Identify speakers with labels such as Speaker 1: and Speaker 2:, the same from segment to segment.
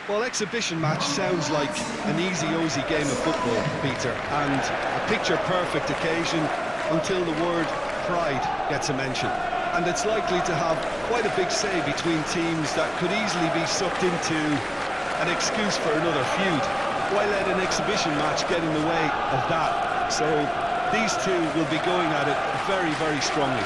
Speaker 1: Well, exhibition match sounds like an easy-ozy game of football, Peter, and a picture-perfect occasion until the word pride gets a mention. And it's likely to have quite a big say between teams that could easily be sucked into an excuse for another feud. Why let an exhibition match get in the way of that? So these two will be going at it very, very strongly.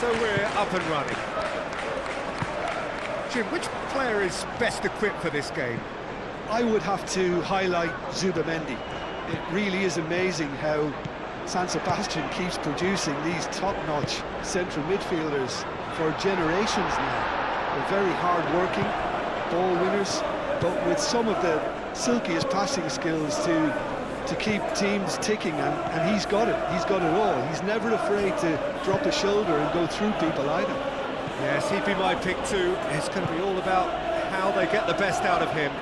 Speaker 2: So we're up and running. Jim, which player is best equipped for this game?
Speaker 1: I would have to highlight Zubamendi. It really is amazing how San Sebastian keeps producing these top-notch central midfielders for generations now. They're very hard-working, ball winners, but with some of the silkiest passing skills to keep teams ticking, and he's got it. He's got it all. He's never afraid to drop a shoulder and go through people either.
Speaker 2: Yes, he'd be my pick too. It's going to be all about how they get the best out of him.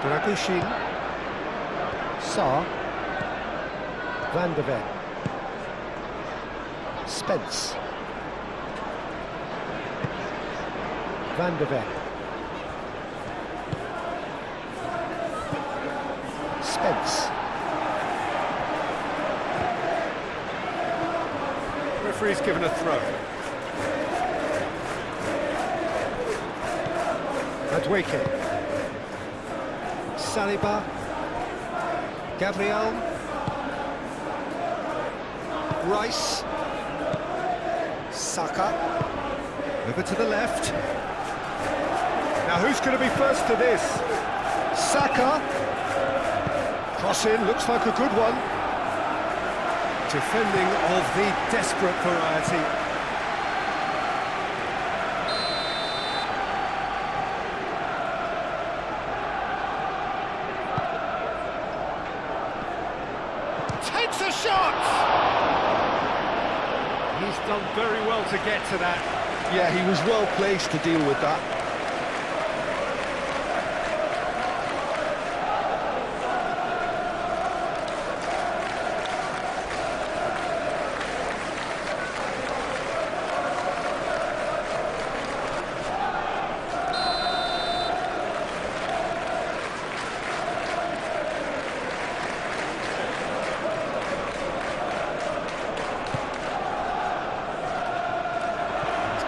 Speaker 2: Dragushin, Saar, Van der Ven, Spence, Van der Ven, Spence. Referee's given a throw. Adweke. Saliba, Gabriel, Rice, Saka, over to the left. Now who's going to be first to this? Saka, cross in, looks like a good one. Defending of the desperate variety. Takes a shot! He's done very well to get to that.
Speaker 1: Yeah, he was well placed to deal with that.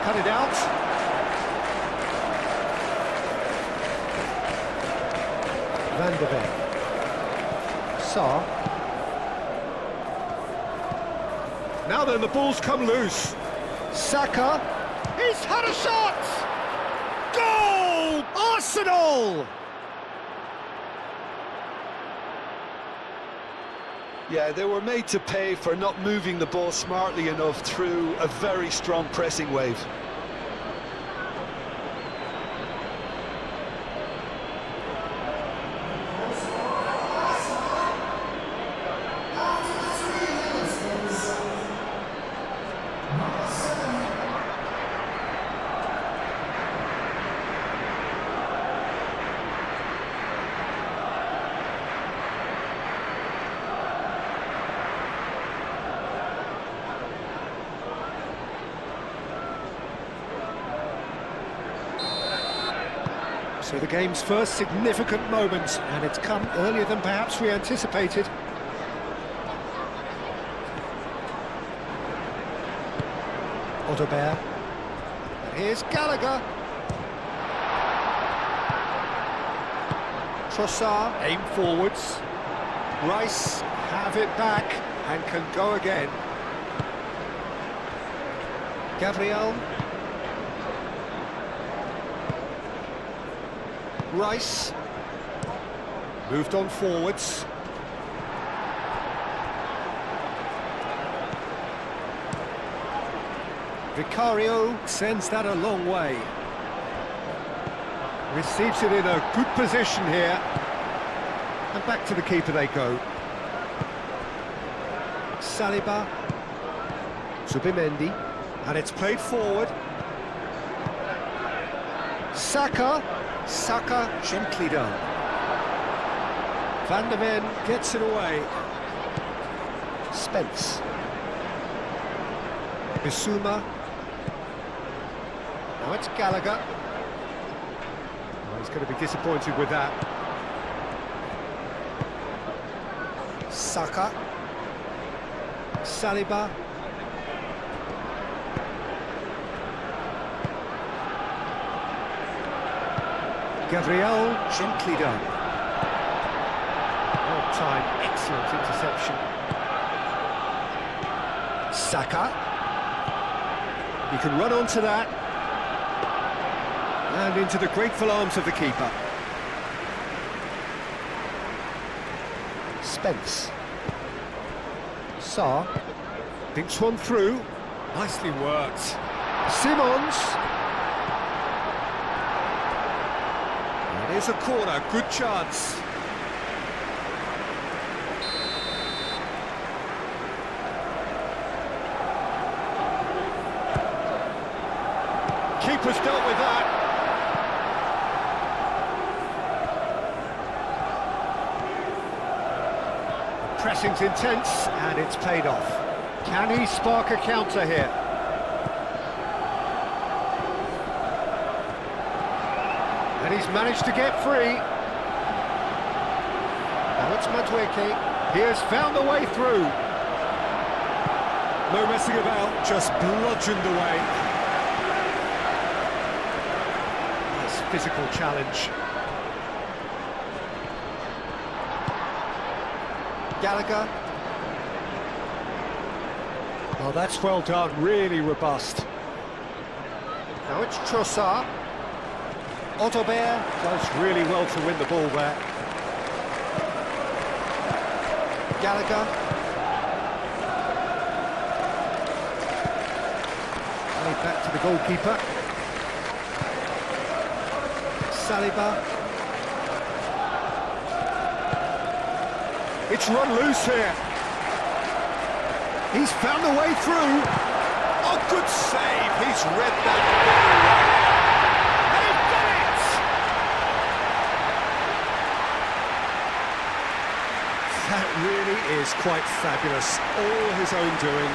Speaker 2: Cut it out. Van der Ven. Saar. Now then, the ball's come loose. Saka. He's had a shot! Goal! Arsenal!
Speaker 1: Yeah, they were made to pay for not moving the ball smartly enough through a very strong pressing wave.
Speaker 2: So the game's first significant moment, and it's come earlier than perhaps we anticipated. Odegaard. And here's Gallagher. Trossard, aim forwards. Rice have it back and can go again. Gabriel. Rice moved on forwards. Vicario sends that a long way. Receives it in a good position here. And back to the keeper they go. Saliba. Zubimendi. And it's played forward. Saka. Saka, gently done. Van der Ven gets it away. Spence. Bissouma. Now it's Gallagher. Oh, he's going to be disappointed with that. Saka. Saliba. Gabriel, gently done. Well timed, excellent interception. Saka. He can run onto that. And into the grateful arms of the keeper. Spence. Sarr. Thinks one through. Nicely worked. Simons. Here's a corner, good chance. Keeper's dealt with that. The pressing's intense and it's paid off. Can he spark a counter here? And he's managed to get free. Now it's Madueke. He has found a way through. No messing about, just bludgeoned away. Nice physical challenge. Gallagher. Oh, that's well done, really robust. Now it's Trossard. Ottobert does really well to win the ball there. Gallagher. Played back to the goalkeeper. Saliba. It's run loose here. He's found a way through. Oh, good save. He's read that very well. That really is quite fabulous, all his own doing.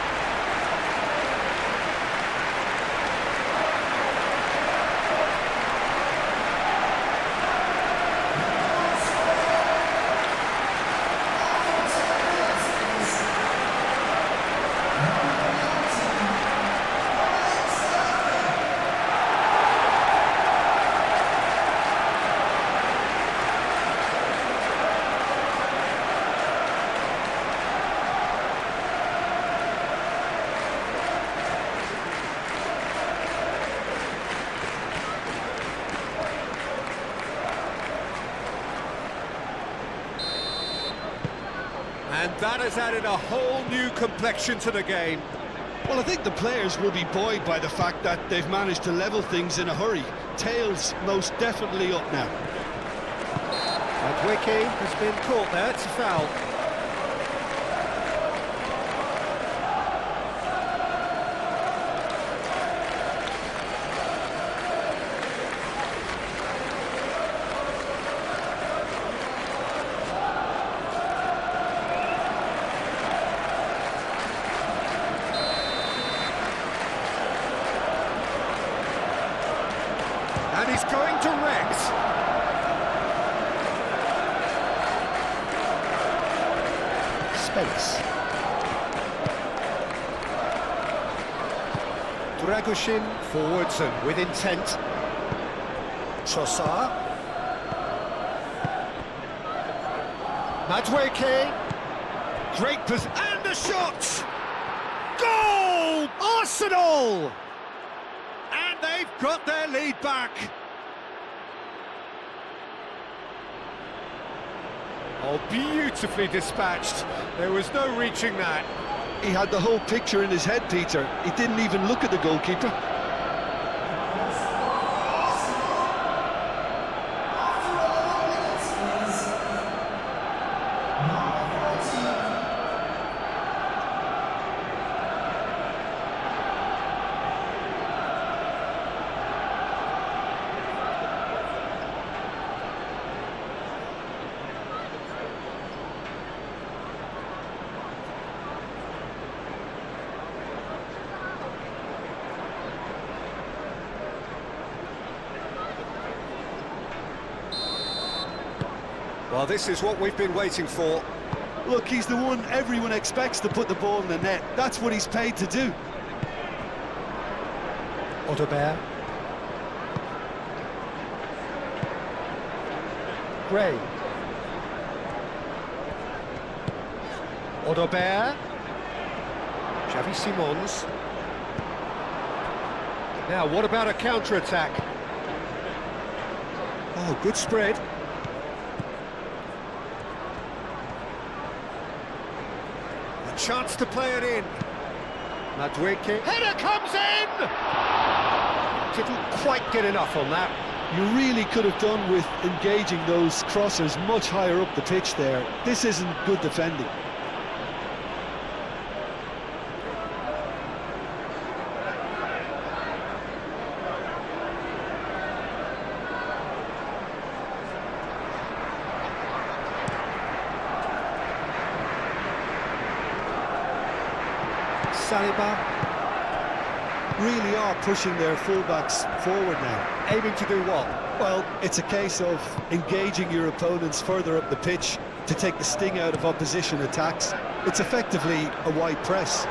Speaker 2: And that has added a whole new complexion to the game.
Speaker 1: Well, I think the players will be buoyed by the fact that they've managed to level things in a hurry. Tails most definitely up now.
Speaker 2: Madueke has been caught there, it's a foul. And he's going to Rex. Spence. Dragoshin forwards and with intent. Trossard. Madueke. Great position. And the shot! Goal! Arsenal! And they've got their lead back. Oh, beautifully dispatched. There was no reaching that.
Speaker 1: He had the whole picture in his head, Peter. He didn't even look at the goalkeeper.
Speaker 2: Well, this is what we've been waiting for.
Speaker 1: Look, he's the one everyone expects to put the ball in the net. That's what he's paid to do.
Speaker 2: Odobert. Gray. Odobert. Xavi Simons. Now, what about a counter-attack? Oh, good spread. A chance to play it in. Madueke. Header comes in! Didn't quite get enough on that.
Speaker 1: You really could have done with engaging those crossers much higher up the pitch there. This isn't good defending.
Speaker 2: Saliba.
Speaker 1: Really are pushing their fullbacks forward now.
Speaker 2: Aiming to do what?
Speaker 1: Well, it's a case of engaging your opponents further up the pitch to take the sting out of opposition attacks. It's effectively a wide press.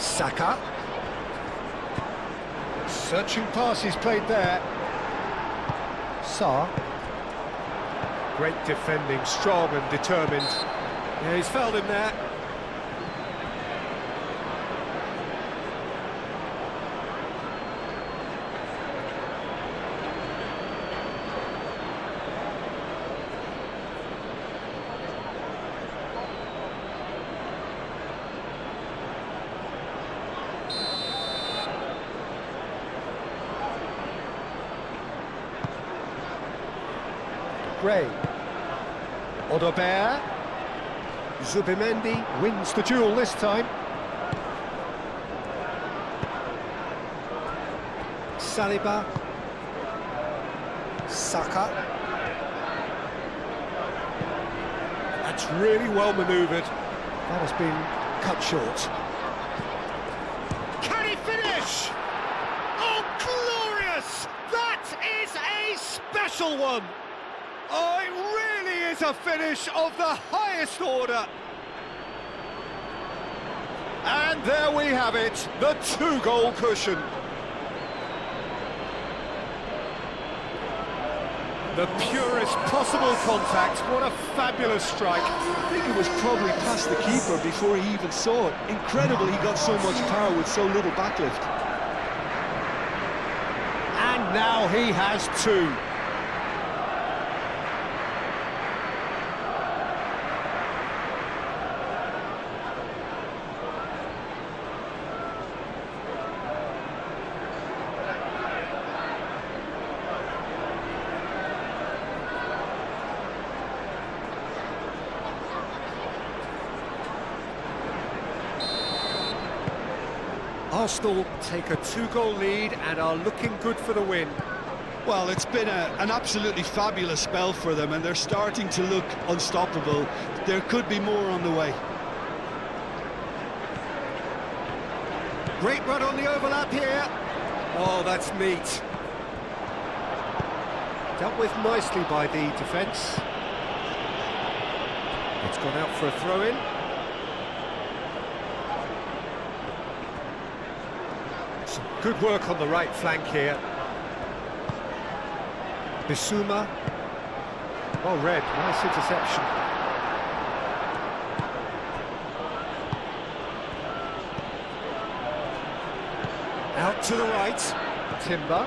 Speaker 2: Saka. Searching passes played there. Sarr. Great defending, strong and determined. Yeah, he's fouled him there. Gray. Odobert. Zubimendi wins the duel this time. Saliba. Saka. That's really well manoeuvred. That has been cut short. Can he finish? Oh, glorious! That is a special one! Oh, it really is a finish of the highest order. And there we have it, the 2-goal cushion. The purest possible contact, what a fabulous strike.
Speaker 1: I think it was probably past the keeper before he even saw it. Incredible he got so much power with so little backlift.
Speaker 2: And now he has 2. Arsenal take a 2-goal lead and are looking good for the win.
Speaker 1: Well, it's been an absolutely fabulous spell for them, and they're starting to look unstoppable. There could be more on the way.
Speaker 2: Great run on the overlap here. Oh, that's neat. Dealt with nicely by the defence. It's gone out for a throw-in. Some good work on the right flank here. Bissouma. Well read, nice interception. Out to the right. Timber.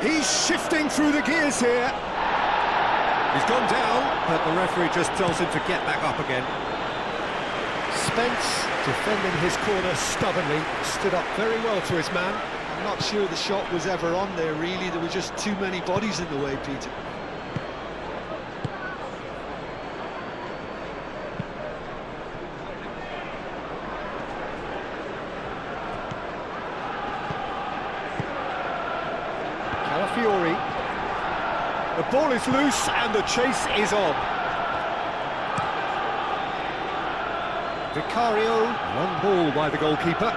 Speaker 2: He's shifting through the gears here. He's gone down, but the referee just tells him to get back up again. Spence, defending his corner stubbornly, stood up very well to his man.
Speaker 1: I'm not sure the shot was ever on there, really. There were just too many bodies in the way, Peter.
Speaker 2: Calafiori. The ball is loose and the chase is on. Vicario, long ball by the goalkeeper.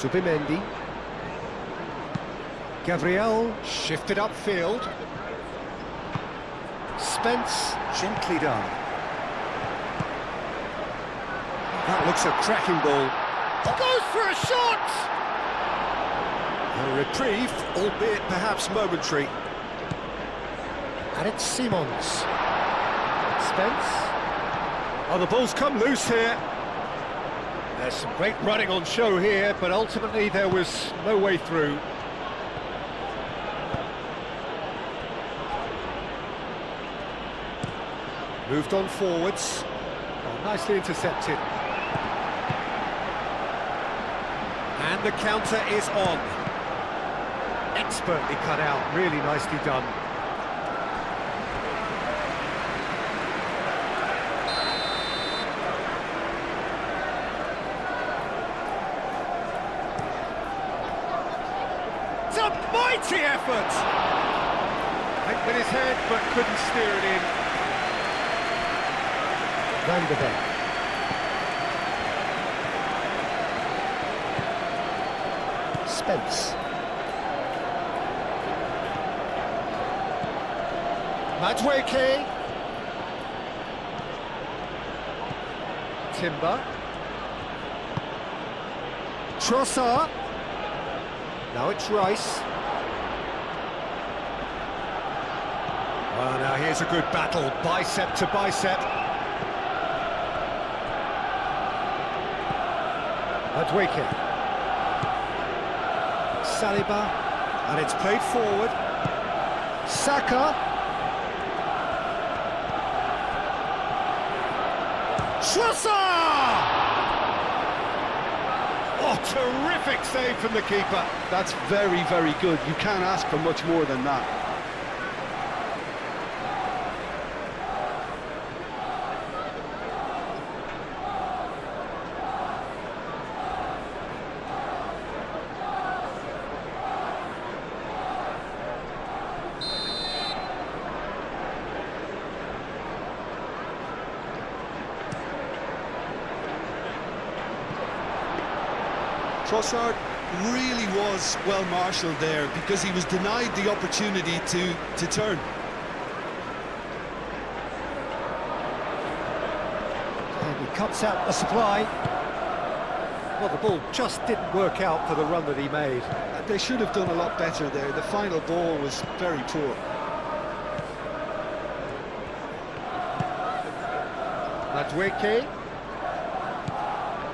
Speaker 2: Zubimendi. Gabriel shifted upfield. Spence, gently done. That looks a cracking ball. Goes for a shot! A reprieve, albeit perhaps momentary. And it's Simons. Spence. Oh, the ball's come loose here. There's some great running on show here, but ultimately there was no way through. Moved on forwards. Oh, nicely intercepted. And the counter is on. Expertly cut out, really nicely done. It's a mighty effort! Went with his head, but couldn't steer it in. Van de Beek. Spence. Madueke. Timber. Trossard. Now it's Rice. Oh, now here's a good battle, bicep to bicep. Madueke. Saliba, and it's played forward. Saka. Trossard! Oh, terrific save from the keeper.
Speaker 1: That's very, very good. You can't ask for much more than that. Trossard really was well marshalled there because he was denied the opportunity to turn.
Speaker 2: And he cuts out the supply. Well, the ball just didn't work out for the run that he made.
Speaker 1: They should have done a lot better there. The final ball was very poor.
Speaker 2: Madueke.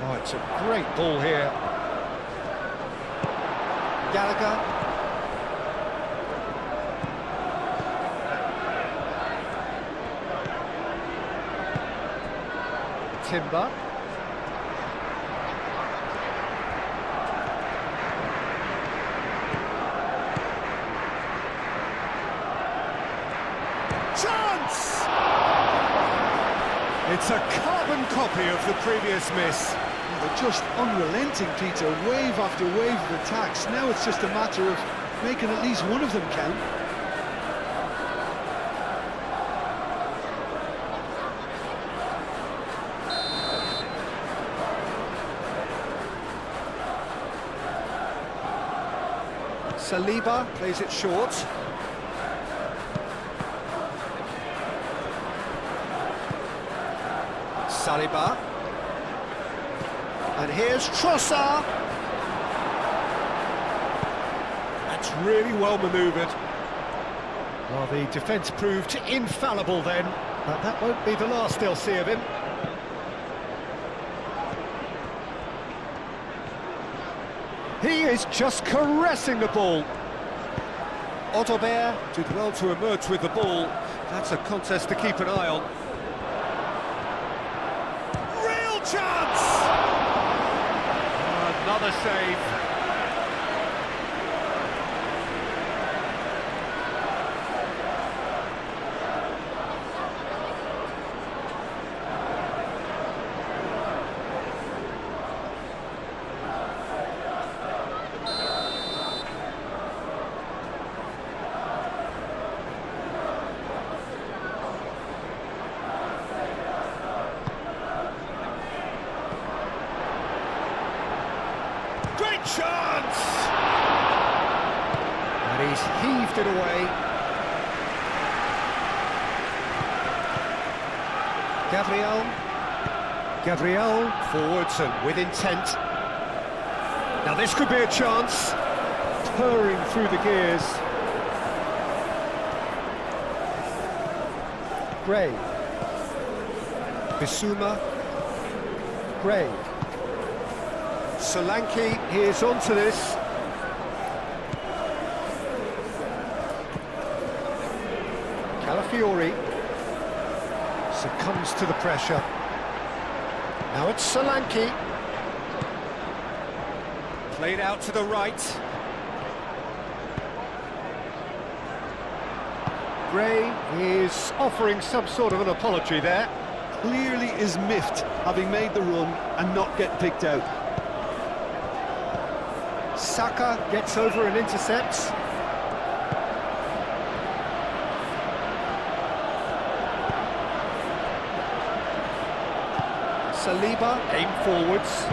Speaker 2: Oh, it's a great ball here. Gallagher. Timber. Chance! It's a carbon copy of the previous miss.
Speaker 1: They're just unrelenting, Peter, wave after wave of attacks. Now it's just a matter of making at least one of them count.
Speaker 2: Saliba plays it short. Saliba. And here's Trossard. That's really well manoeuvred. Well, the defence proved infallible then, but that won't be the last they'll see of him. He is just caressing the ball. Otobert did well to emerge with the ball. That's a contest to keep an eye on. Real chance! Another save. Great shot! heaved it away. Gabriel forwards and with intent. Now this could be a chance. Purring through the gears. Gray. Bissouma. Gray. Solanke is onto this. Calafiori succumbs to the pressure. Now it's Solanke. Played out to the right. Gray is offering some sort of an apology there.
Speaker 1: Clearly is miffed, having made the run and not get picked out.
Speaker 2: Saka gets over and intercepts. Saliba aimed forwards.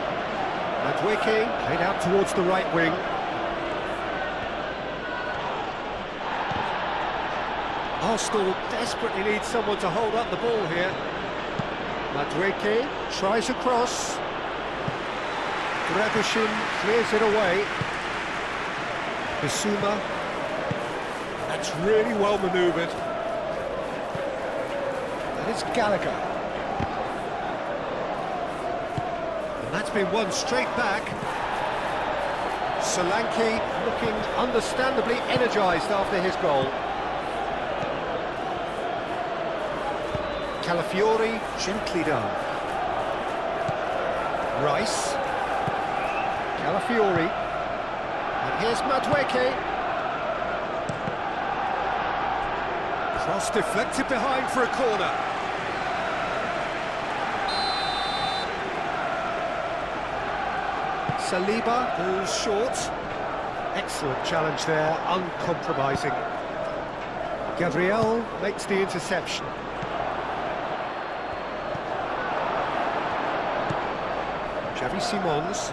Speaker 2: Madueke played out towards the right wing. Arsenal desperately need someone to hold up the ball here. Madueke tries a cross. Gradushin clears it away. Bissouma. That's really well manoeuvred. And it's Gallagher. And that's been won straight back. Solanke looking understandably energised after his goal. Calafiori gently done. Rice. Calafiori. And here's Madueke. Cross deflected behind for a corner. Saliba goes short. Excellent challenge there, uncompromising. Gabriel makes the interception. Xavi Simons.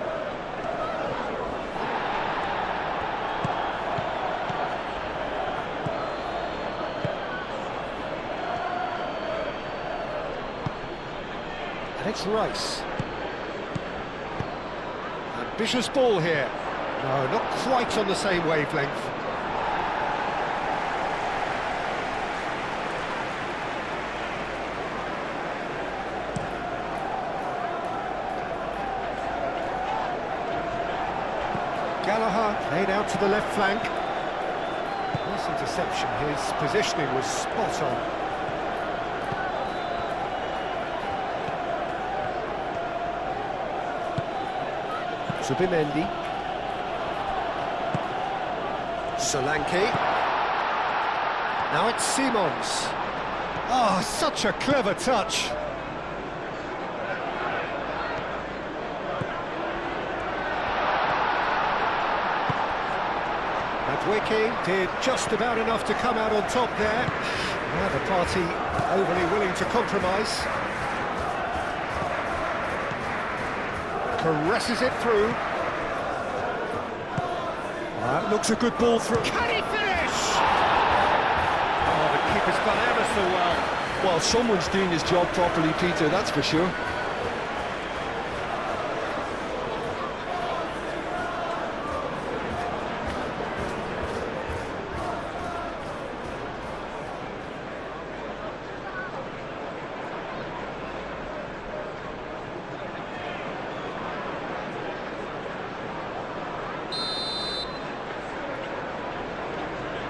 Speaker 2: And it's Rice. Ambitious ball here. No, not quite on the same wavelength. Gallagher laid out to the left flank. Nice interception. His positioning was spot on. Zubimendi. Solanke. Now it's Simons. Oh, such a clever touch. Madueke did just about enough to come out on top there. Now the party overly willing to compromise. Caresses it through. That looks a good ball through. Can he finish? Oh, the keeper's done ever so well.
Speaker 1: Well, someone's doing his job properly, Peter, that's for sure.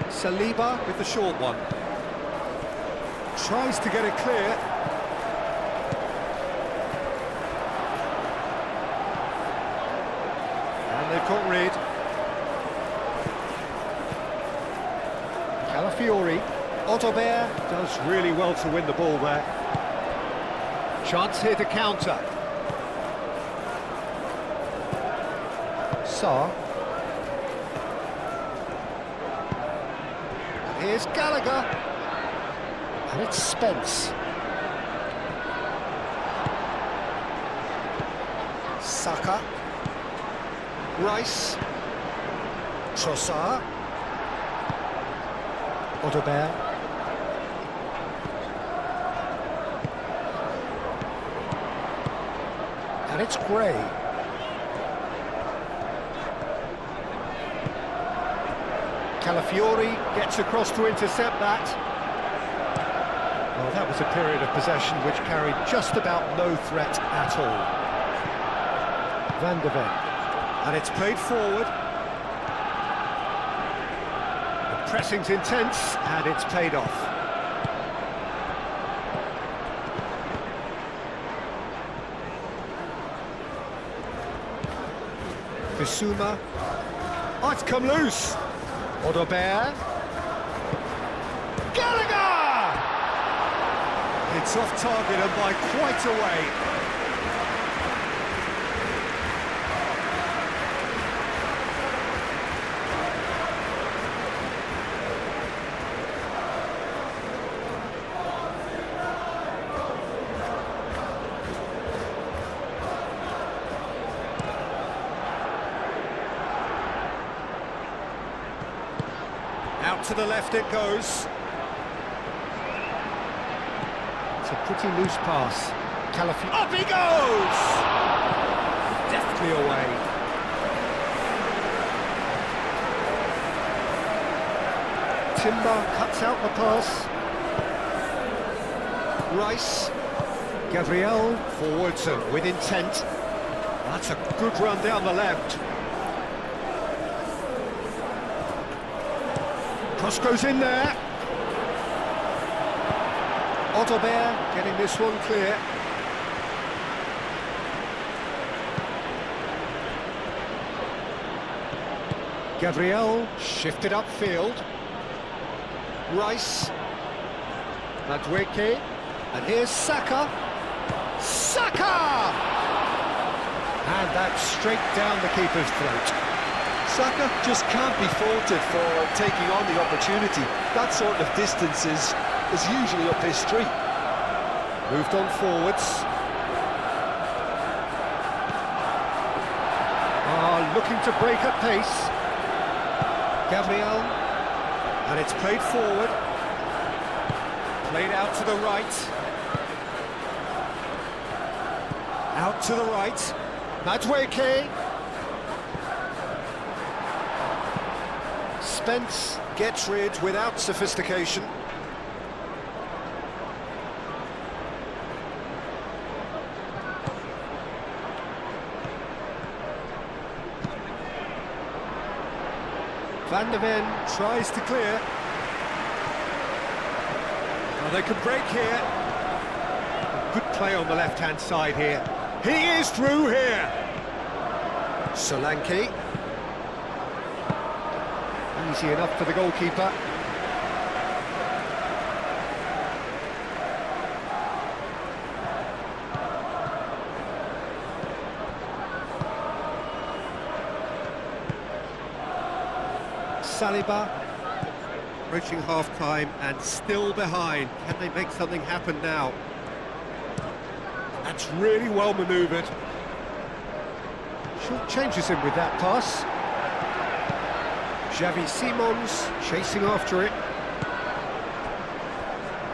Speaker 2: Saliba with the short one. Tries to get it clear. And they've got rid. Calafiori. Ottobert does really well to win the ball there. Chance here to counter. Sarr. Here's Gallagher, and it's Spence. Saka. Rice. Trossard. Odegaard. And it's Gray. Calafiori gets across to intercept that. Well, that was a period of possession which carried just about no threat at all. Van de Ven. And it's played forward. The pressing's intense, and it's paid off. Bissouma. Oh, it's come loose. Odegaard. Gallagher! It's off target and by quite a way. Out to the left it goes. It's a pretty loose pass. Calafiori. Up he goes! Deftly away. Timber cuts out the pass. Rice. Gabriel forwards and with intent. That's a good run down the left. Cross goes in there. Odegaard getting this one clear. Gabriel shifted upfield. Rice. Madueke. And here's Saka. Saka! And that's straight down the keeper's throat.
Speaker 1: Saka just can't be faulted for taking on the opportunity. That sort of distance is usually up his street.
Speaker 2: Moved on forwards. Looking to break at pace. Gabriel. And it's played forward. Played out to the right. Out to the right. Madueke. Spence gets rid without sophistication. Van de Ven tries to clear. Well, they could break here. Good play on the left-hand side here. He is through here. Solanke. Easy enough for the goalkeeper. Saliba. Approaching half-time and still behind. Can they make something happen now? That's really well manoeuvred. Short changes him with that pass. Xavi Simons chasing after it.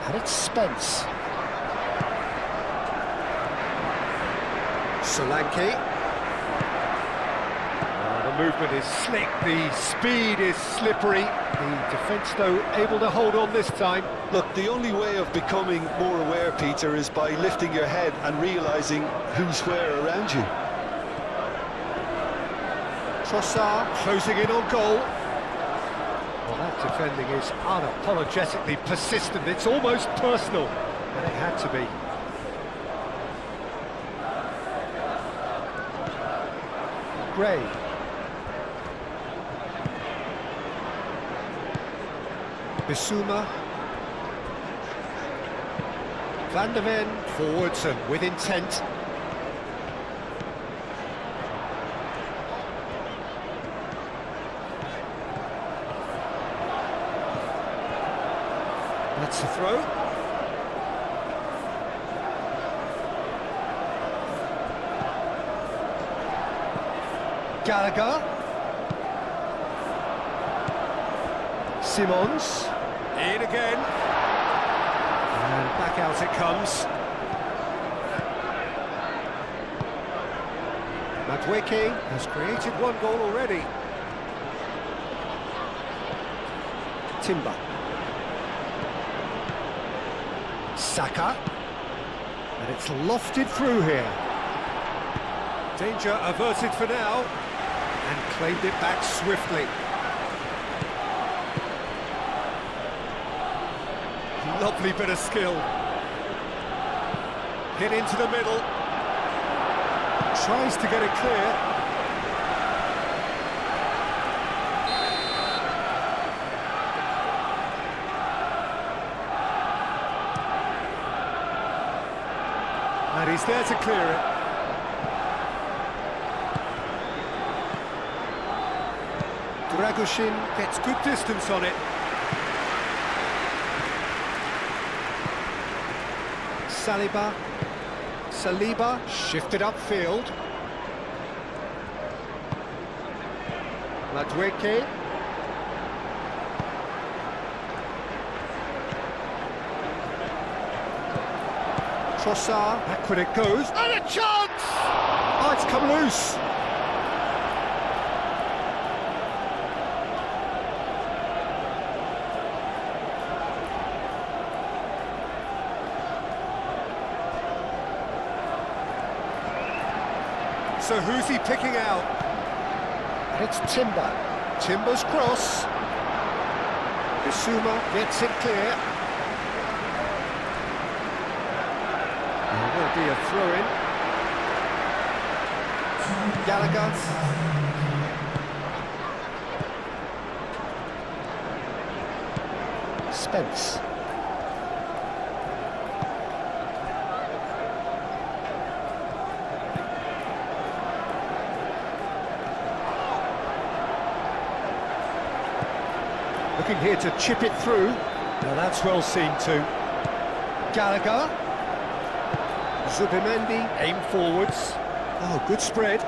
Speaker 2: And it's Spence. Solanke. The movement is slick, the speed is slippery. The defence, though, able to hold on this time.
Speaker 1: Look, the only way of becoming more aware, Peter, is by lifting your head and realising who's where around you.
Speaker 2: Trossard closing in on goal. Well, that defending is unapologetically persistent. It's almost personal, and it had to be. Gray. Bissouma. Van de Ven forwards and with intent. That's the throw. Gallagher. Simons. In again. And back out it comes. Madueke has created one goal already. Timber. Saka. And it's lofted through here. Danger averted for now. And claimed it back swiftly. Lovely bit of skill. Hit into the middle. Tries to get it clear. And he's there to clear it. Dragoshin gets good distance on it. Saliba shifted upfield. Madueke. Trossard, backward it goes, and a chance! Oh, it's come loose. So who's he picking out? And it's Timber. Timber's cross. Bissouma gets it clear. There will be a throw-in. Gallagher. Spence. Looking here to chip it through. Now that's well seen too. Gallagher. Zubimendi, aim forwards. Oh, good spread.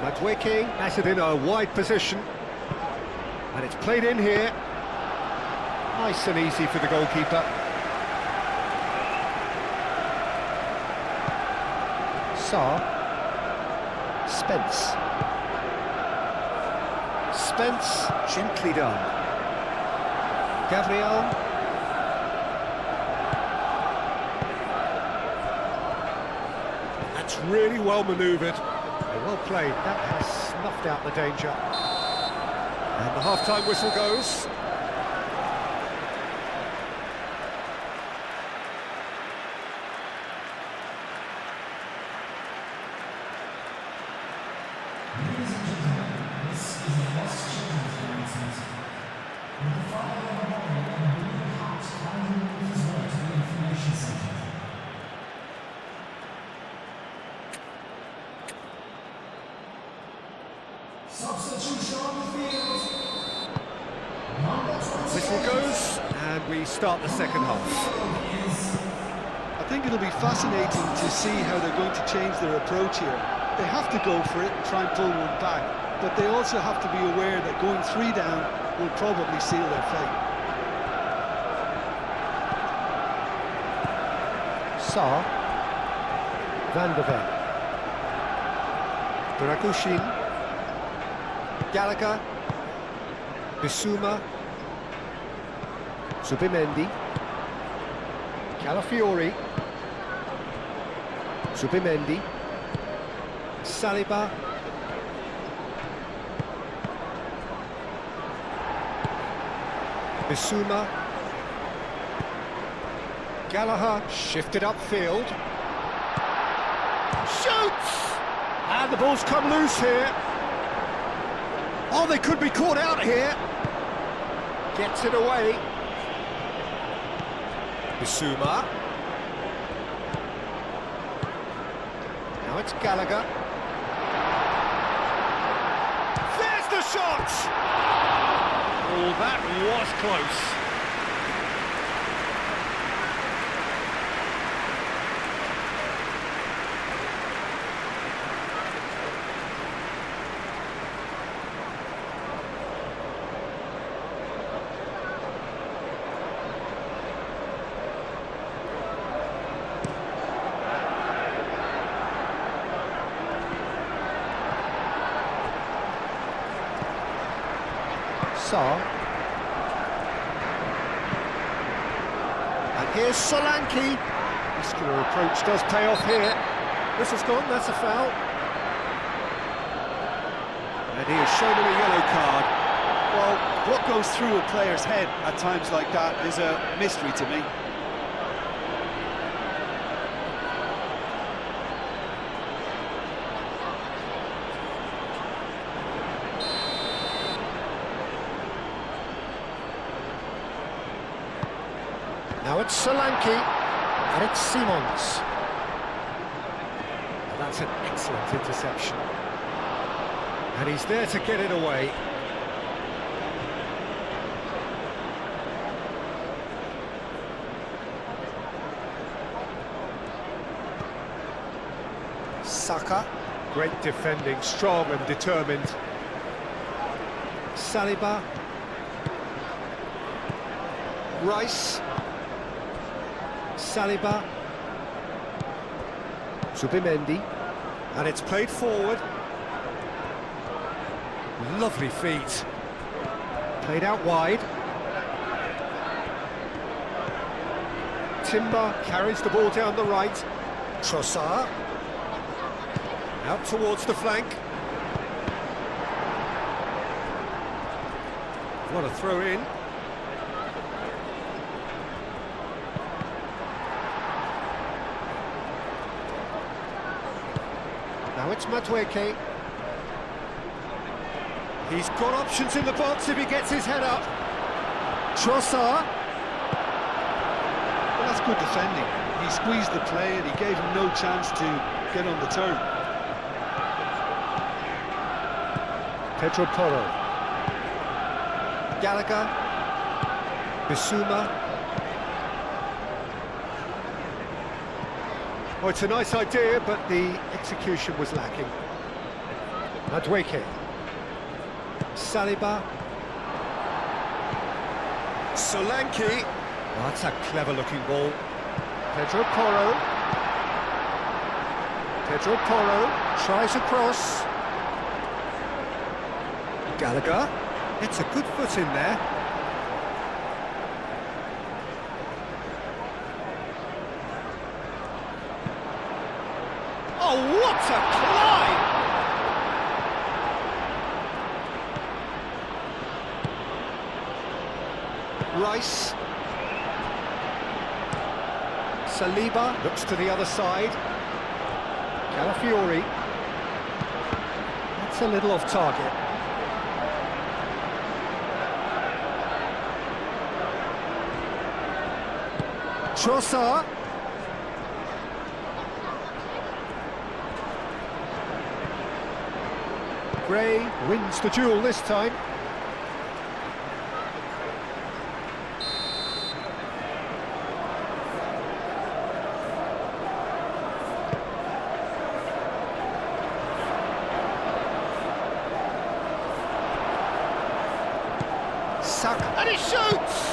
Speaker 2: Madueke batted in a wide position. And it's played in here. Nice and easy for the goalkeeper. Sarr. Spence. Spence, gently done. Gabriel. That's really well manoeuvred. Well played. That has snuffed out the danger. And the half-time whistle goes. Whistle goes, and we start the second half.
Speaker 1: I think it'll be fascinating to see how they're going to change their approach here. They have to go for it and try and pull one back, but they also have to be aware that going 3 down will probably seal their fate.
Speaker 2: Sarr. Van der Ven. Dragoshin. Gallagher. Bissouma. Zubimendi. Calafiori. Zubimendi. Saliba. Bissouma. Gallagher shifted upfield. Shoots! And the ball's come loose here. Oh, they could be caught out here. Gets it away. Bissouma. Now it's Gallagher. There's the shot! Oh, that was close. Saar. And here's Solanke. Muscular approach does pay off here. Whistle's gone, that's a foul. And he has shown him a yellow card.
Speaker 1: Well, what goes through a player's head at times like that is a mystery to me.
Speaker 2: Now it's Solanke, and it's Simons. And that's an excellent interception. And he's there to get it away. Saka. Great defending, strong and determined. Saliba. Rice. Saliba. Zubimendi. And it's played forward. Lovely feet. Played out wide. Timber carries the ball down the right. Trossard. Out towards the flank. What a throw in. Now it's Madueke. He's got options in the box if he gets his head up. Trossard.
Speaker 1: Well, that's good defending. He squeezed the play and he gave him no chance to get on the turn.
Speaker 2: Pedro Porro. Gallagher. Bissouma. Oh, it's a nice idea, but the execution was lacking. Madueke. Saliba. Solanke. Oh, that's a clever-looking ball. Pedro Porro. Pedro Porro tries a cross. Gallagher. It's a good foot in there. Oh, what a climb! Rice. Saliba looks to the other side. Calafiori. That's a little off target. Trossard. Gray wins the duel this time. Saka, and he shoots!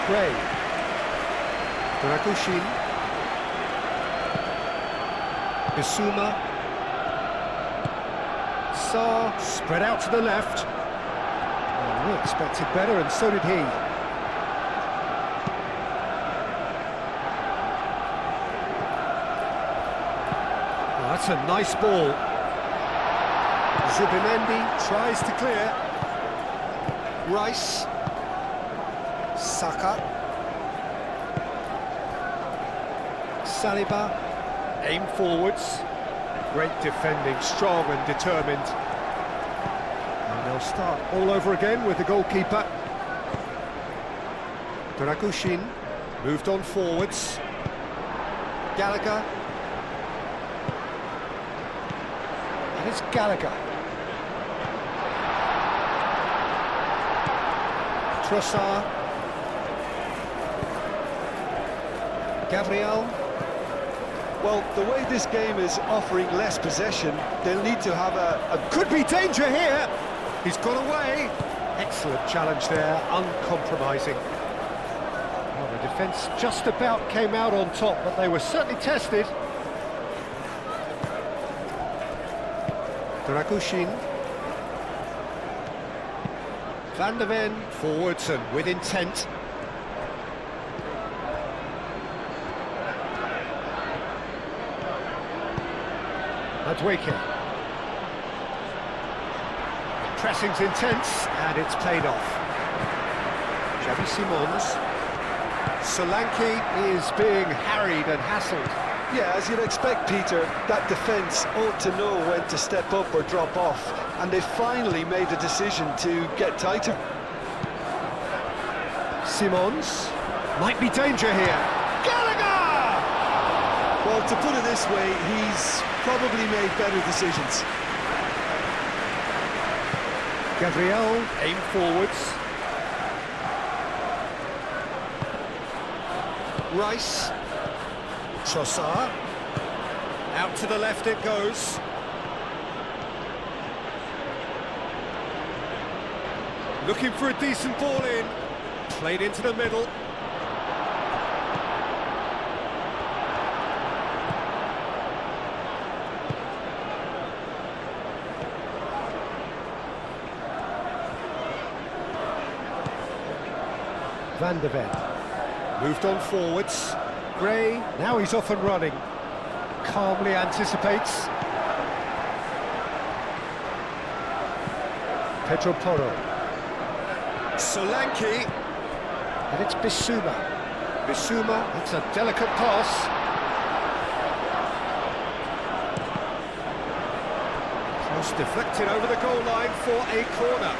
Speaker 2: Gray. Dragushin. Bissouma. Saar spread out to the left. Oh, we expected better, and so did he. Oh, that's a nice ball. Zubimendi tries to clear. Rice. Saka. Saliba. Aim forwards. Great defending, strong and determined. And they'll start all over again with the goalkeeper. Dragushin moved on forwards. Gallagher. And it's Gallagher. Trossard. Gabriel.
Speaker 1: Well, the way this game is offering less possession, they'll need to have a
Speaker 2: Could be danger here! He's got away! Excellent challenge there, uncompromising. Well, the defence just about came out on top, but they were certainly tested. Dragusin. Van der Ven forwards and with intent. Madueke. Pressing's intense and it's paid off. Xavi Simons. Solanke is being harried and hassled.
Speaker 1: Yeah, as you'd expect, Peter, that defence ought to know when to step up or drop off, and they finally made the decision to get tighter.
Speaker 2: Simons. Might be danger here. Gallagher!
Speaker 1: Well, to put it this way, he's probably made better decisions.
Speaker 2: Gabriel, aim forwards. Rice. Trossard. Out to the left it goes. Looking for a decent ball in. Played into the middle. Van der Ven. Moved on forwards. Gray, now he's off and running. Calmly anticipates. Pedro Porro. Solanke. And it's Bissouma. Bissouma, it's a delicate pass. Cross deflected over the goal line for a corner.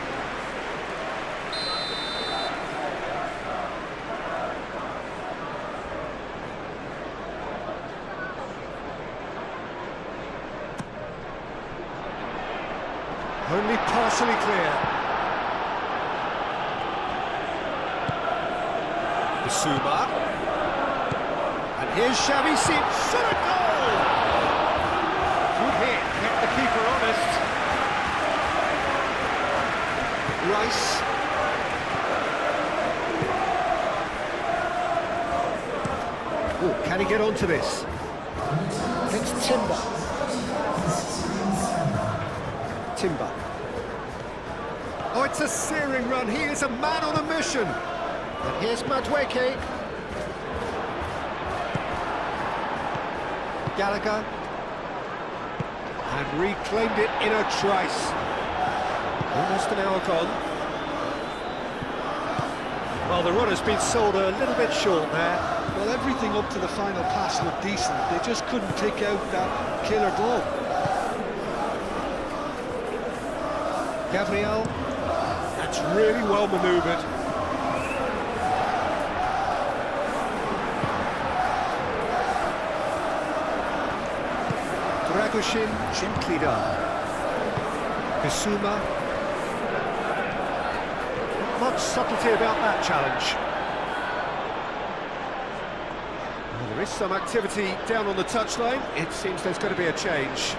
Speaker 2: Only partially clear. Bissouma. And here's Xavi Simons. Shot a goal! Good hit, kept the keeper honest. Rice. Oh, can he get onto this? It's Timber. Oh, it's a searing run. He is a man on a mission. And here's Madueke. Gallagher. And reclaimed it in a trice. Almost an hour gone. Well, the run has been sold a little bit short there.
Speaker 1: Well, everything up to the final pass looked decent. They just couldn't pick out that killer ball.
Speaker 2: Gabriel, that's really well manoeuvred. Dragusin, gently done. Bissouma. Much subtlety about that challenge. Well, there is some activity down on the touchline. It seems there's going to be a change.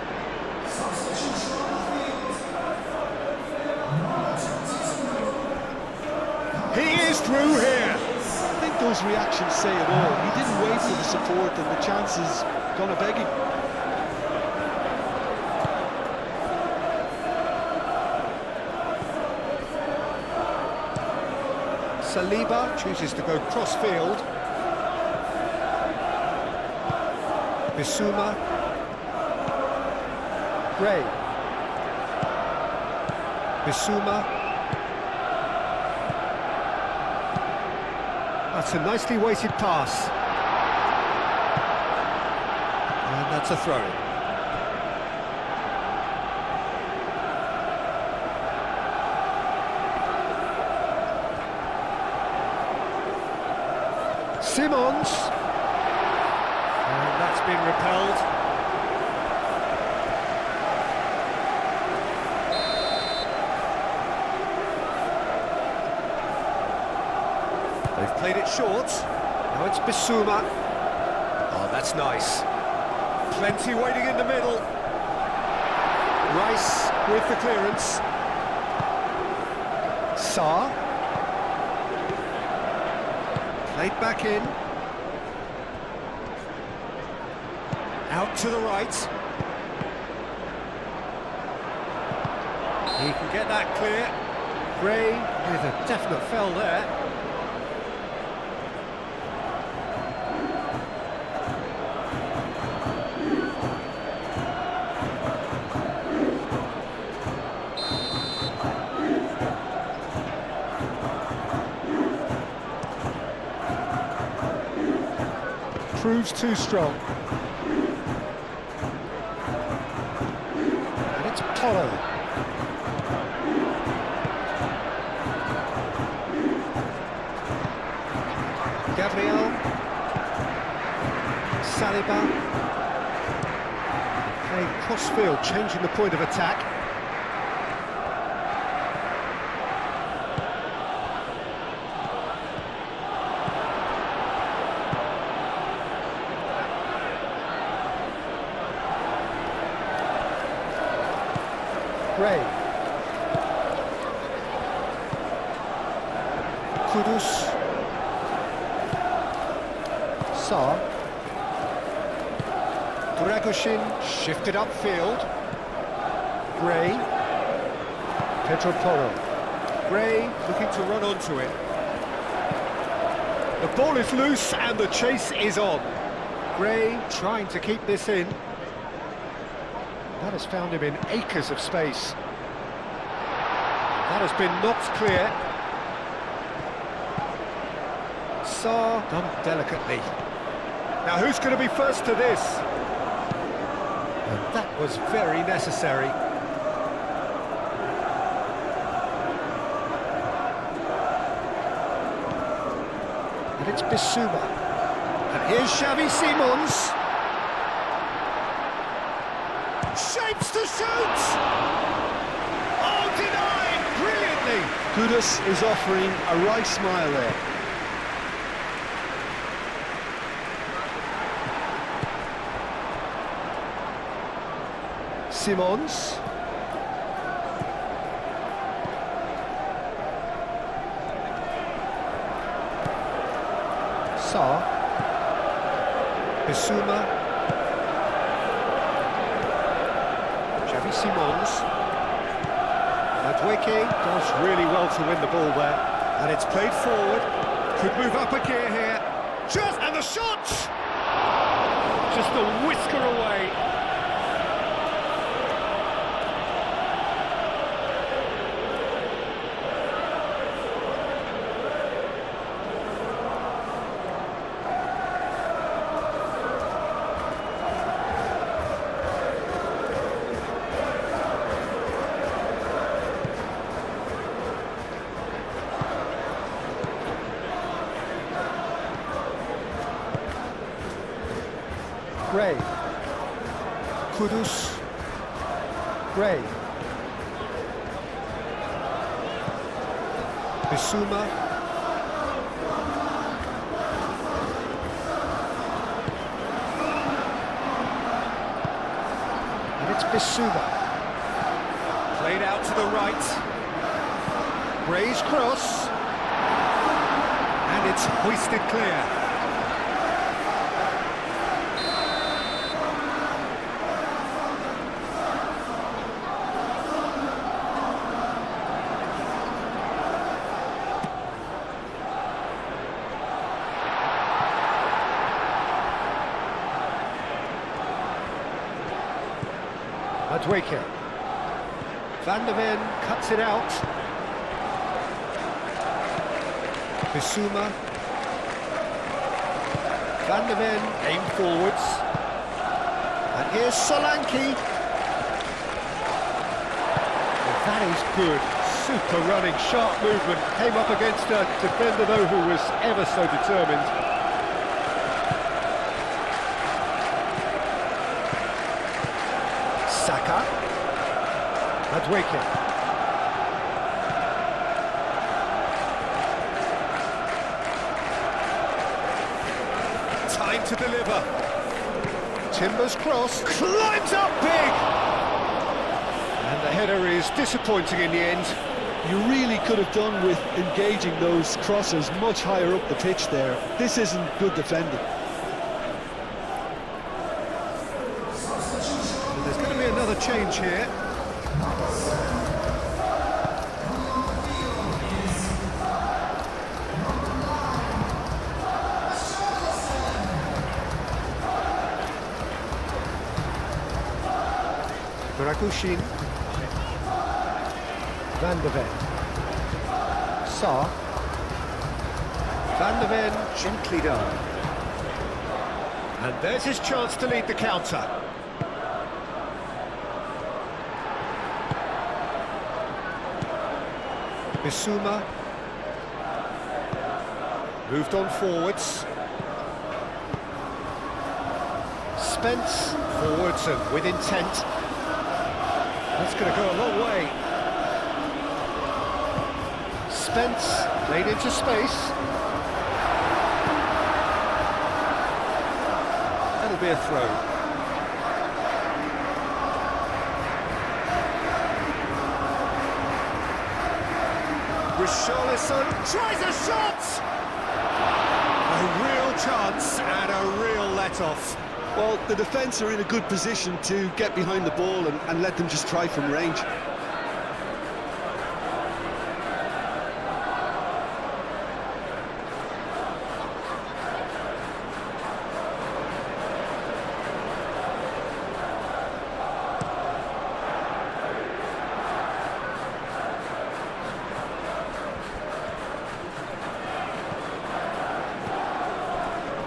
Speaker 2: He is through here.
Speaker 1: I think those reactions say it all. He didn't wait for the support and the chances gonna beg him.
Speaker 2: Saliba chooses to go cross-field. Bissouma. Gray. Bissouma. That's a nicely weighted pass. And that's a throw-in. Simons. And that's been repelled. They've played it short. Now it's Bissouma. Oh, that's nice. Plenty waiting in the middle. Rice with the clearance. Sarr. Played back in. Out to the right. He can get that clear. Gray with a definite fell there.
Speaker 1: Proves too strong.
Speaker 2: And it's Toro. Gabriel. Saliba. Playing cross-field, changing the point of attack. Gray. Kudus. Saar. Dragoshin shifted upfield. Gray. Pedro Porro. Gray looking to run onto it. The ball is loose and the chase is on. Gray trying to keep this in. That has found him in acres of space. That has been knocked clear. Saar done delicately. Now who's going to be first to this? And that was very necessary. And it's Bissouma. And here's Xavi Simons. Shapes to shoot! Oh, denied! Brilliantly!
Speaker 1: Kudus is offering a right smile there.
Speaker 2: Simons. Saar. Bissouma. Xavi Simons. Madueke does really well to win the ball there. And it's played forward. Could move up a gear here. Just, and the shot! Just a whisker away. Gray. Kudus. Gray. Bissouma. And it's Bissouma. Played out to the right. Gray's cross. And it's hoisted clear. Madueke. Van der Ven cuts it out. Bissouma. Van der Ven aim forwards. And here's Solanke. Well, that is good. Super running, sharp movement. Came up against a defender though who was ever so determined. Saka. Madueke. Time to deliver. Timber's cross. Climbs up big! And the header is disappointing in the end.
Speaker 1: You really could have done with engaging those crosses much higher up the pitch there. This isn't good defending.
Speaker 2: There's going to be another change here. Mirakushin. Van de Ven. Saar. Van de Ven gently down. And there's his chance to lead the counter. Bissouma. Moved on forwards. Spence forwards and with intent. That's going to go a long way. Spence played into space. That'll be a throw. Richarlison tries a shot! A real chance and a real let-off.
Speaker 1: Well, the defence are in a good position to get behind the ball and let them just try from range.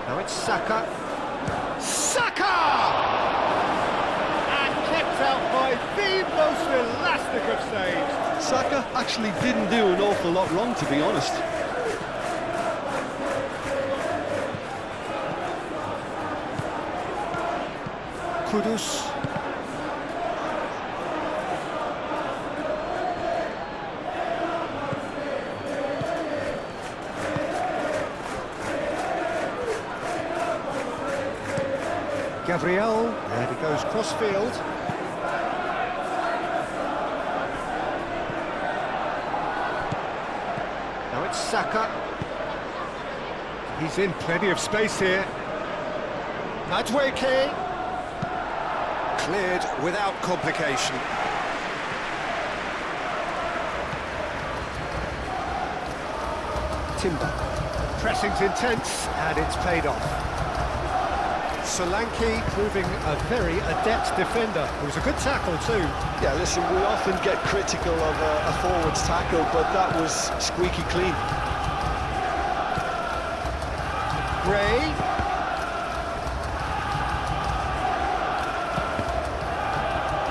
Speaker 2: Now it's Saka. Saka! And kept out by the most elastic of saves.
Speaker 1: Saka actually didn't do an awful lot wrong, to be honest.
Speaker 2: Kudus. Gabriel, and he goes cross-field. Now it's Saka. He's in plenty of space here. Madueke. Cleared without complication. Timber. Pressing's intense, and it's paid off. Solanke proving a very adept defender. It was a good tackle too.
Speaker 1: Yeah, listen, we often get critical of a forward's tackle, but that was squeaky clean.
Speaker 2: Gray.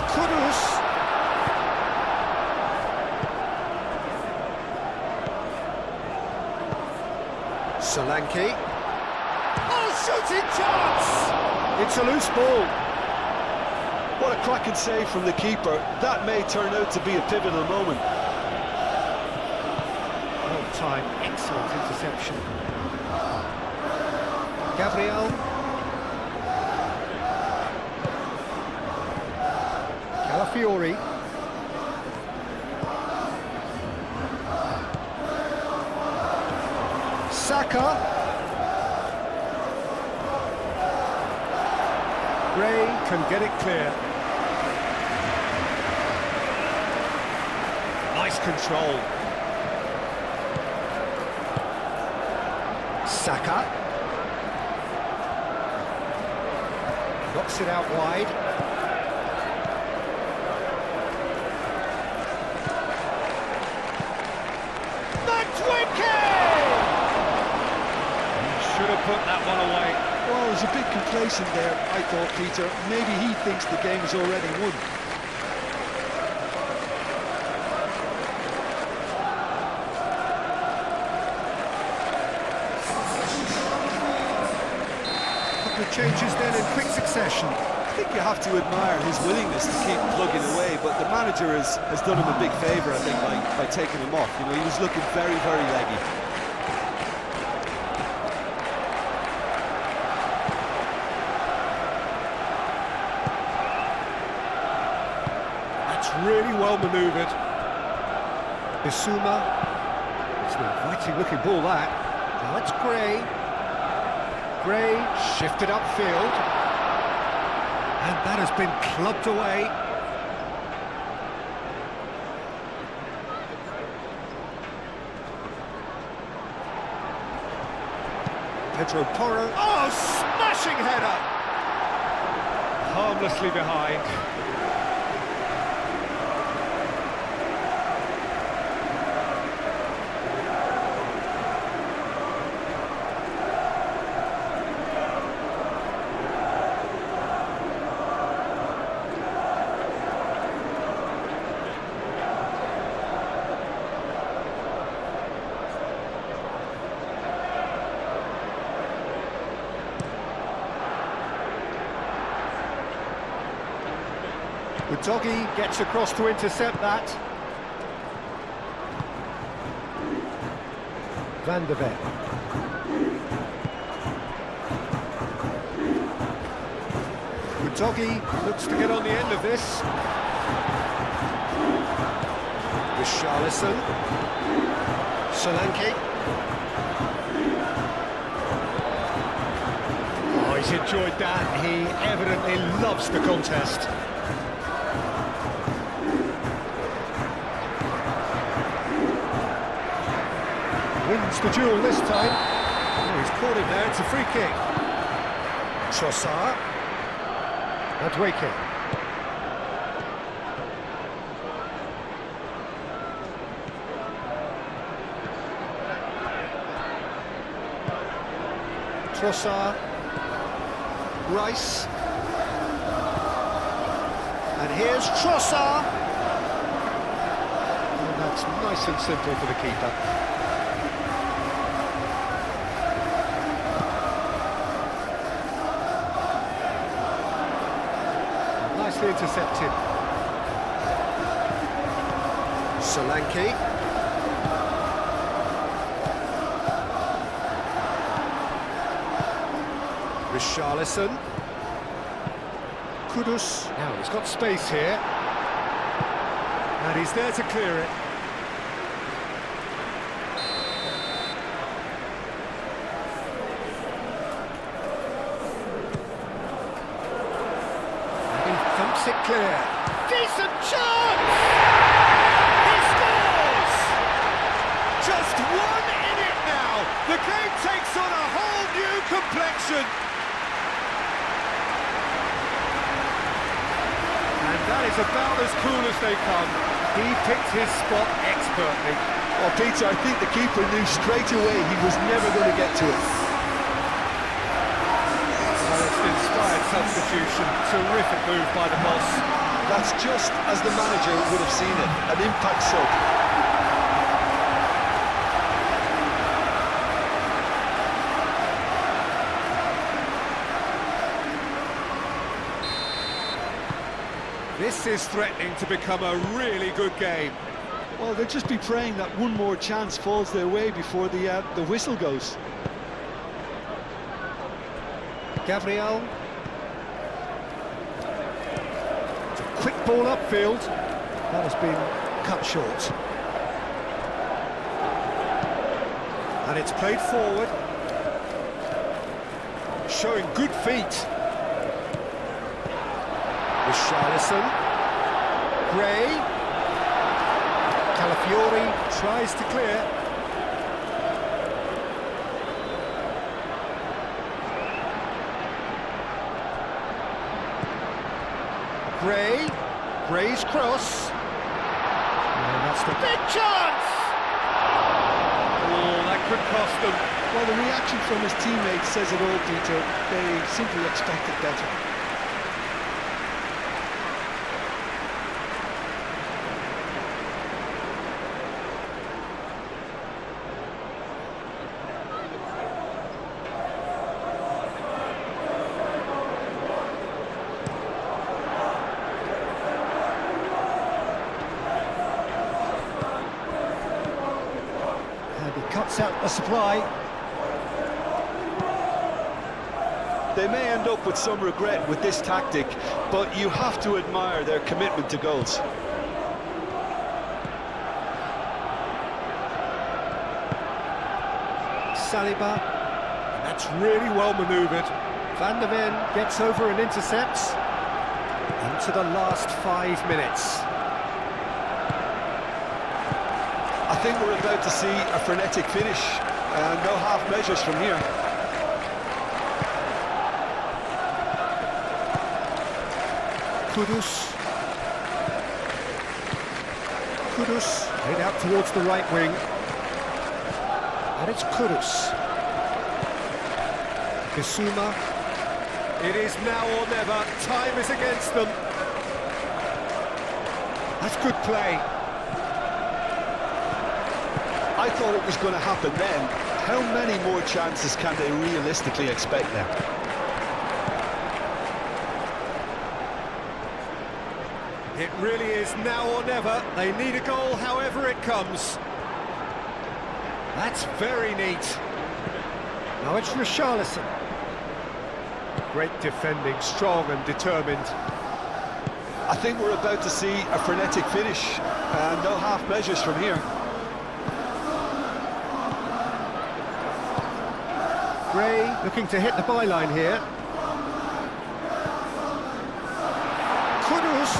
Speaker 2: Kudus. Solanke. Shooting chance!
Speaker 1: It's a loose ball. What a cracking save from the keeper. That may turn out to be a pivotal moment.
Speaker 2: Well timed, excellent interception. Gabriel. Calafiori. Saka. Gray can get it clear. Nice control. Saka. Knocks it out wide. Madueke! Should have put that one away.
Speaker 1: Well, he was a bit complacent there, I thought, Peter. Maybe he thinks the game is already won.
Speaker 2: Couple of changes then in quick succession.
Speaker 1: I think you have to admire his willingness to keep plugging away, but the manager has done him a big favour, I think, by taking him off. You know, he was looking very, very leggy.
Speaker 2: Really well manoeuvred. Bissouma. It's an inviting looking ball, that. Now that's Gray. Gray shifted upfield. And that has been clubbed away. Pedro Porro. Oh, smashing header! Harmlessly behind. The doggy gets across to intercept that. Van der Ven. The doggy looks to get on the end of this. With Charlison. Solanke. Oh, he's enjoyed that. He evidently loves the contest. Wins the duel this time. Oh, he's caught him there, it's a free kick. Trossard. Adweke. Trossard. Rice. And here's Trossard. And that's nice and simple for the keeper. Nicely intercepted. Solanke. Richarlison. Kudus. Now he's got space here. And he's there to clear it. Thumps it clear. Decent chance! He scores! Just one in it now. The game takes on a whole new complexion. And that is about as cool as they come. He picked his spot expertly.
Speaker 1: Well, Peter, I think the keeper knew straight away he was never going to get to it.
Speaker 2: Inspired substitution, terrific move by the boss.
Speaker 1: That's just as the manager would have seen it, an impact sub.
Speaker 2: This is threatening to become a really good game.
Speaker 1: Well, they'll just be praying that one more chance falls their way before the whistle goes.
Speaker 2: Gabriel. It's a quick ball upfield. That has been cut short. And it's played forward. Showing good feet. With Richarlison. Gray. Calafiori tries to clear. Gray's cross. And that's the big chance! Oh, that could cost them.
Speaker 1: Well, the reaction from his teammates says it all, Peter. They simply expected better.
Speaker 2: Cuts out the supply.
Speaker 1: They may end up with some regret with this tactic, but you have to admire their commitment to goals.
Speaker 2: Saliba. That's really well manoeuvred. Van der Ven gets over and intercepts. Into the last 5 minutes.
Speaker 1: I think we're about to see a frenetic finish, and no half measures from here.
Speaker 2: Kudus head out towards the right wing, and it's Kudus. Bissouma. It is now or never. Time is against them. That's good play.
Speaker 1: I thought it was going to happen then. How many more chances can they realistically expect now?
Speaker 2: It really is now or never. They need a goal however it comes. That's very neat. Now it's Richarlison. Great defending, strong and determined.
Speaker 1: I think we're about to see a frenetic finish, and no half measures from here.
Speaker 2: Gray looking to hit the byline here. Kudus!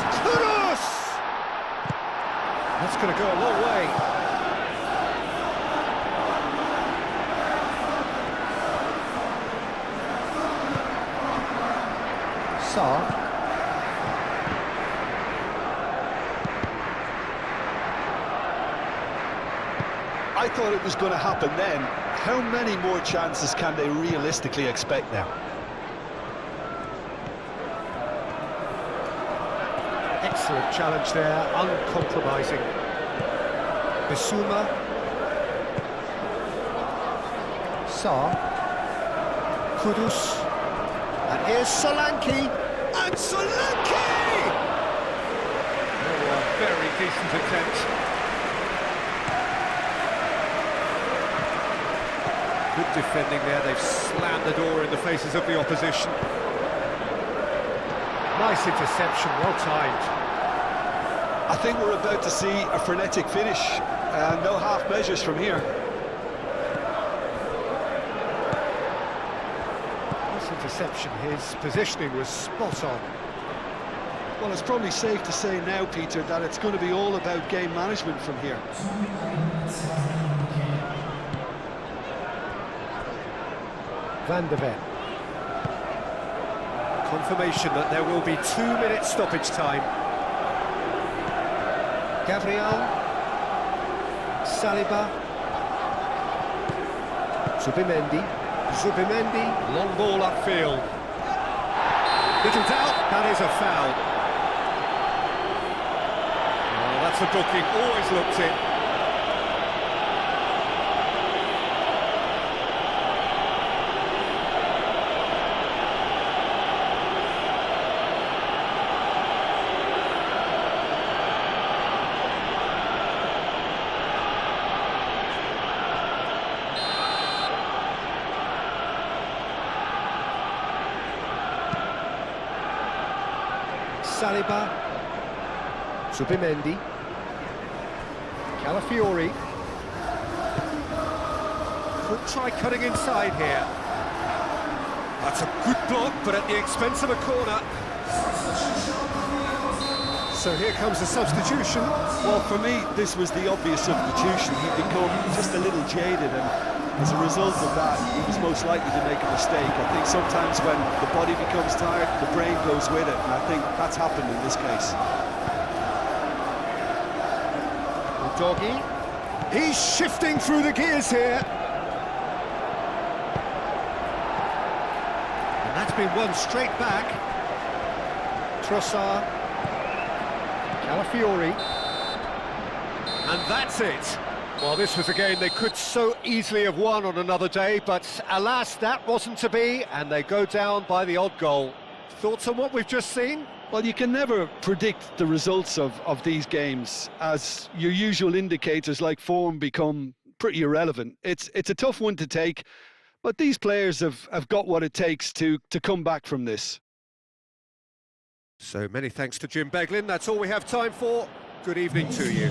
Speaker 2: That's going to go a long way. Sarr.
Speaker 1: I thought it was going to happen then. How many more chances can they realistically expect now?
Speaker 2: Excellent challenge there, uncompromising. Bissouma. Sarr. Kudus. And here's Solanke. And Solanke! Oh, a very decent attempt. Good defending there, they've slammed the door in the faces of the opposition. Nice interception, well timed.
Speaker 1: I think we're about to see a frenetic finish, and no half measures from here.
Speaker 2: Nice interception, his positioning was spot on.
Speaker 1: Well, it's probably safe to say now, Peter, that it's going to be all about game management from here.
Speaker 2: Van de Ven. Confirmation that there will be 2-minute stoppage time. Gabriel. Saliba. Zubimendi. Long ball upfield. Little doubt, that is a foul. Oh, that's a booking, always looked in. Saliba, Zubimendi, Calafiori. Could try cutting inside here. That's a good block, but at the expense of a corner. So here comes the substitution.
Speaker 1: Well, for me, this was the obvious substitution. He'd become just a little jaded, and as a result of that, he was most likely to make a mistake. I think sometimes when the body becomes tired, the brain goes with it, and I think that's happened in this case.
Speaker 2: Doggy. He's shifting through the gears here. And that's been won straight back. Trossard. Calafiori. And that's it. Well, this was a game they could so easily have won on another day, but alas, that wasn't to be, and they go down by the odd goal. Thoughts on what we've just seen?
Speaker 1: Well, you can never predict the results of these games, as your usual indicators like form become pretty irrelevant. It's a tough one to take, but these players have got what it takes to come back from this.
Speaker 2: So many thanks to Jim Beglin. That's all we have time for. Good evening to you.